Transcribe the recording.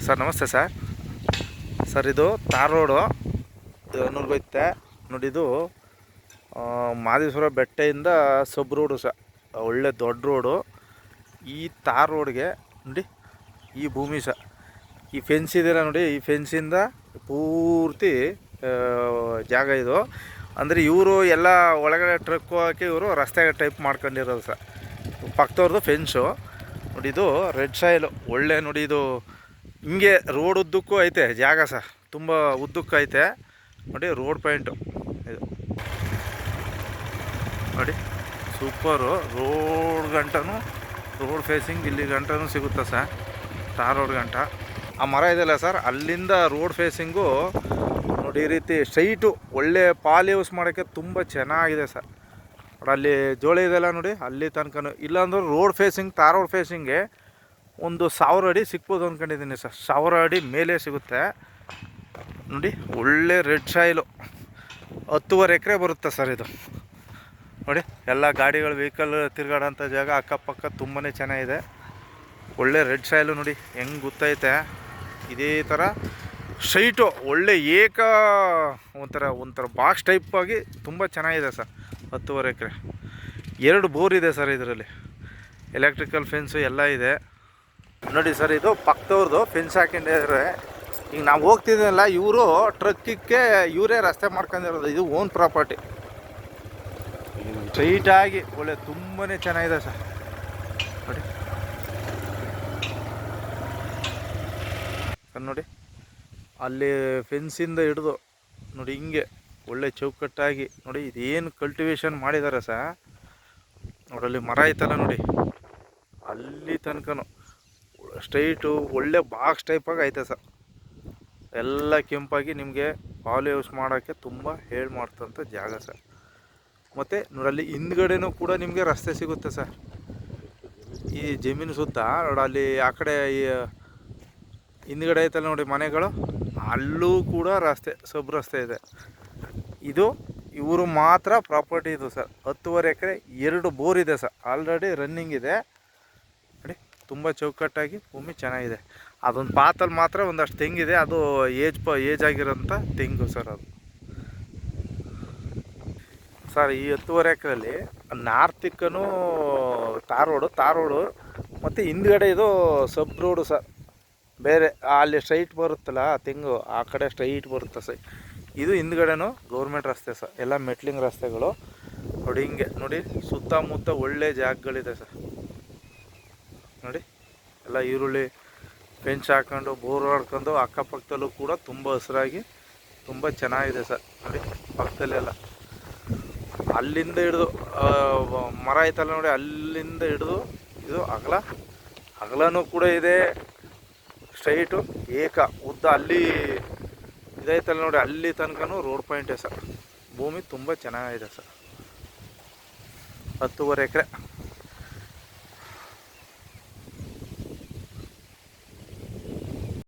Sir ನಮಸ್ತೆ sir. Sir ಇದು ತಾರ್ road ಅನ್ನೂರ್ಗೆ ಹೋಯ್ತೆ ನೋಡಿ. ಇದು ಮಾದೇಶ್ವರ ಬೆಟ್ಟೆಯಿಂದ ಸಬ್ ರೋಡು ಸರ್, ಒಳ್ಳೆ ದೊಡ್ಡ ರೋಡು. ಈ ತಾರ್ ರೋಡ್ಗೆ ನೋಡಿ ಈ ಭೂಮಿ ಸರ್, ಈ ಫೆನ್ಸ್ ಇದೆಯಲ್ಲ ನೋಡಿ, ಈ ಫೆನ್ಸಿಂದ ಪೂರ್ತಿ ಜಾಗ ಇದು. ಅಂದರೆ ಇವರು ಎಲ್ಲ ಒಳಗಡೆ ಟ್ರಕ್ ಹೋಗೋಕ್ಕೆ ಇವರು ರಸ್ತೆ ಟೈಪ್ ಮಾಡ್ಕೊಂಡಿರೋದು ಸರ್. ಪಕ್ಕದವ್ರದ್ದು ಫೆನ್ಸು ನೋಡಿ. ಇದು ರೆಡ್ ಸಾಯಿಲು ಒಳ್ಳೆ ನೋಡಿ. ಇದು ಹಿಂಗೆ ರೋಡ್ ಉದ್ದಕ್ಕೂ ಐತೆ ಜಾಗ ಸರ್, ತುಂಬ ಉದ್ದಕ್ಕೂ ಐತೆ ನೋಡಿ. ರೋಡ್ ಪಾಯಿಂಟು ಇದು ನೋಡಿ, ಸೂಪರು. ರೋಡ್ ಗಂಟನೂ, ರೋಡ್ ಫೇಸಿಂಗ್ ಇಲ್ಲಿ ಗಂಟನೂ ಸಿಗುತ್ತೆ ಸರ್, ತಾರ್ ರೋಡ್ ಗಂಟ. ಆ ಮರ ಇದೆಯಲ್ಲ ಸರ್, ಅಲ್ಲಿಂದ ರೋಡ್ ಫೇಸಿಂಗು ನೋಡಿ ಈ ರೀತಿ ಸ್ಟ್ರೈಟು ಒಳ್ಳೆ ಪಾಲ್ ಯೂಸ್ ಮಾಡೋಕ್ಕೆ ತುಂಬ ಚೆನ್ನಾಗಿದೆ ಸರ್. ಅಲ್ಲಿ ಜೋಳಿ ಇದೆಲ್ಲ ನೋಡಿ, ಅಲ್ಲಿ ತನಕ. ಇಲ್ಲಾಂದ್ರೆ ರೋಡ್ ಫೇಸಿಂಗ್, ತಾರ್ ರೋಡ್ ಫೇಸಿಂಗ್ಗೆ ಒಂದು 1000 ಅಡಿ ಸಿಗ್ಬೋದು ಅಂದ್ಕೊಂಡಿದ್ದೀನಿ ಸರ್. 1000 ಅಡಿ ಮೇಲೆ ಸಿಗುತ್ತೆ ನೋಡಿ. ಒಳ್ಳೆ ರೆಡ್ ಸಾಯಿಲು 10.5 ಎಕರೆ ಬರುತ್ತೆ ಸರ್ ಇದು ನೋಡಿ. ಎಲ್ಲ ಗಾಡಿಗಳು, ವೆಹಿಕಲ್ ತಿರುಗಾಡೋಂಥ ಜಾಗ ಅಕ್ಕಪಕ್ಕ ತುಂಬಾ ಚೆನ್ನಾಗಿದೆ. ಒಳ್ಳೆ ರೆಡ್ ಸಾಯಿಲು ನೋಡಿ ಹೆಂಗೆ ಗೊತ್ತೈತೆ. ಇದೇ ಥರ ಸ್ಟ್ರೈಟು ಒಳ್ಳೆ ಒಂಥರ ಬಾಕ್ಸ್ ಟೈಪ್ ಆಗಿ ತುಂಬ ಚೆನ್ನಾಗಿದೆ ಸರ್. 10.5 ಎಕರೆ, 2 ಬೋರ್ ಇದೆ ಸರ್ ಇದರಲ್ಲಿ. ಎಲೆಕ್ಟ್ರಿಕಲ್ ಫೆನ್ಸು ಎಲ್ಲ ಇದೆ ನೋಡಿ ಸರ್. ಇದು ಪಕ್ಕದವ್ರದ್ದು ಫೆನ್ಸ್ ಹಾಕೊಂಡಿದ್ದಾರೆ. ಈಗ ನಾವು ಹೋಗ್ತಿದ್ದೀನಲ್ಲ, ಇವರು ಟ್ರಕ್ಕಿಗೆ ಇವರೇ ರಸ್ತೆ ಮಾಡ್ಕೊಂಡಿರೋದು. ಇದು ಓನ್ ಪ್ರಾಪರ್ಟಿ. ಸ್ಟ್ರೈಟಾಗಿ ಒಳ್ಳೆ ತುಂಬಾ ಚೆನ್ನಾಗಿದೆ ಸರ್ ನೋಡಿ. ನೋಡಿ ಅಲ್ಲಿ ಫೆನ್ಸಿಂದ ಹಿಡಿದು ನೋಡಿ ಹಿಂಗೆ ಒಳ್ಳೆ ಚೌಕಟ್ಟಾಗಿ ನೋಡಿ. ಇದೇನು ಕಲ್ಟಿವೇಶನ್ ಮಾಡಿದ್ದಾರೆ ಸರ್ ನೋಡಲ್ಲಿ. ಮರ ಐತಲ್ಲ ನೋಡಿ, ಅಲ್ಲಿ ತನಕನೂ ಸ್ಟ್ರೈಟು ಒಳ್ಳೆ ಬಾಕ್ಸ್ ಟೈಪಾಗಿ ಐತೆ ಸರ್. ಎಲ್ಲ ಕೆಂಪಾಗಿ ನಿಮಗೆ ಪಾಲ್ ಯೂಸ್ ಮಾಡೋಕ್ಕೆ ತುಂಬ ಮಾಡ್ತಂಥ ಜಾಗ ಸರ್. ಮತ್ತು ನೋಡಲ್ಲಿ ಹಿಂದ್ಗಡೆನೂ ಕೂಡ ನಿಮಗೆ ರಸ್ತೆ ಸಿಗುತ್ತೆ ಸರ್. ಈ ಜಮೀನು ಸುತ್ತ ನೋಡಲ್ಲಿ ಆ ಕಡೆ ಈ ಹಿಂದ್ಗಡೆ ಐತಲ್ಲ ನೋಡಿ ಮನೆಗಳು, ಅಲ್ಲೂ ಕೂಡ ರಸ್ತೆ, ಸಬ್ ರಸ್ತೆ ಇದೆ. ಇದು ಇವರು ಮಾತ್ರ ಪ್ರಾಪರ್ಟಿ ಇದು ಸರ್. 10.5 ಎಕರೆ, 2 ಬೋರ್ ಇದೆ ಸರ್, ಆಲ್ರೆಡಿ ರನ್ನಿಂಗ್ ಇದೆ ನೋಡಿ. ತುಂಬ ಚೌಕಟ್ಟಾಗಿ ಭೂಮಿ ಚೆನ್ನಾಗಿದೆ. ಅದೊಂದು ಪಾತಲ್ಲಿ ಮಾತ್ರ ಒಂದಷ್ಟು ತೆಂಗಿದೆ, ಅದು ಏಜ್ ಆಗಿರೋಂಥ ತೆಂಗು ಸರ್ ಅದು. ಸರ್ ಈ 10.5 ಎಕರೆಯಲ್ಲಿ ನಾರ್ತಿಕ್ಕೂ ತಾರ್ ರೋಡು ಮತ್ತು ಹಿಂದ್ಗಡೆ ಇದು ಸಬ್ ರೋಡು ಸರ್. ಬೇರೆ ಅಲ್ಲಿ ಸ್ಟ್ರೈಟ್ ಬರುತ್ತಲ್ಲ ತೆಂಗು, ಆ ಕಡೆ ಸ್ಟ್ರೈಟ್ ಬರುತ್ತೆ ಸರ್. ಇದು ಹಿಂದ್ಗಡೆನೂ ಗೌರ್ಮೆಂಟ್ ರಸ್ತೆ ಸರ್, ಎಲ್ಲ ಮೆಟ್ಲಿಂಗ್ ರಸ್ತೆಗಳು ನೋಡಿ. ಹಿಂಗೆ ನೋಡಿ ಸುತ್ತಮುತ್ತ ಒಳ್ಳೆ ಜಾಗಗಳಿದೆ ಸರ್ ನೋಡಿ. ಎಲ್ಲ ಈರುಳ್ಳಿ ಫೆನ್ಸ್ ಹಾಕೊಂಡು ಬೋರ್ ಹೊಡ್ಕೊಂಡು ಅಕ್ಕಪಕ್ಕದಲ್ಲೂ ಕೂಡ ತುಂಬ ಹಸಿರಾಗಿ ತುಂಬ ಚೆನ್ನಾಗಿದೆ ಸರ್ ನೋಡಿ. ಪಕ್ಕದಲ್ಲೆಲ್ಲ ಅಲ್ಲಿಂದ ಹಿಡಿದು ಮರ ಐತಲ್ಲ ನೋಡಿ, ಅಲ್ಲಿಂದ ಹಿಡಿದು ಇದು ಅಗಲನೂ ಕೂಡ ಇದೆ. ಸ್ಟ್ರೈಟು ಉದ್ದ ಅಲ್ಲಿ ಇದೈತಲ್ಲ ನೋಡಿ, ಅಲ್ಲಿ ತನಕನೂ ರೋಡ್ ಪಾಯಿಂಟೇ ಸರ್. ಭೂಮಿ ತುಂಬ ಚೆನ್ನಾಗಿದೆ ಸರ್. 10.5 ಎಕರೆ.